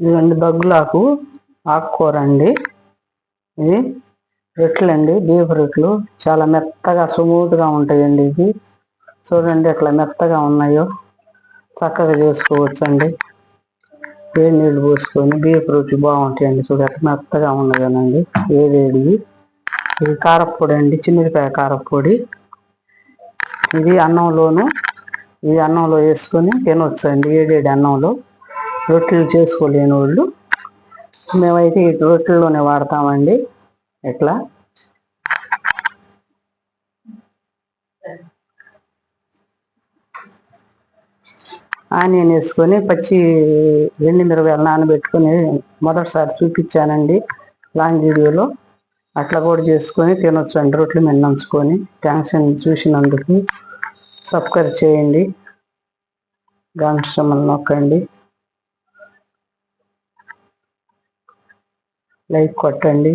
ఇదండి దగ్గులాకు ఆకుకూర అండి. ఇది రొట్టెలండి, బీఫ్ రొట్టెలు చాలా మెత్తగా స్మూత్గా ఉంటాయండి. ఇది చూడండి ఎట్లా మెత్తగా ఉన్నాయో, చక్కగా చేసుకోవచ్చండి. వేడి నీళ్ళు పోసుకొని బీఫ్ రొట్టెలు బాగుంటాయండి. చూడ ఎట్లా మెత్తగా ఉన్నదనండి. వేడి ఇది కారప్పొడి అండి, చిన్నిపాయ కారప్పొడి. ఇది అన్నంలో వేసుకొని తినొచ్చండి. ఏడేడి అన్నంలో రొట్టెలు చేసుకోలేని వాళ్ళు మేమైతే ఈ రొట్టెల్లోనే వాడతామండి. ఎట్లా ఆనియన్ వేసుకొని పచ్చి ఎండుమిరపకాయలు నానబెట్టుకొని మొదటిసారి చూపించానండి లాంగ్ వీడియోలో. అట్లా కూడా చేసుకొని తినొచ్చు అండి, రొట్టెల మీద నంచుకొని. థ్యాంక్స్ అండి చూసినందుకు. సబ్స్క్రైబ్ చేయండి, గంట సింబల్ నొక్కండి, లైక్ కొట్టండి.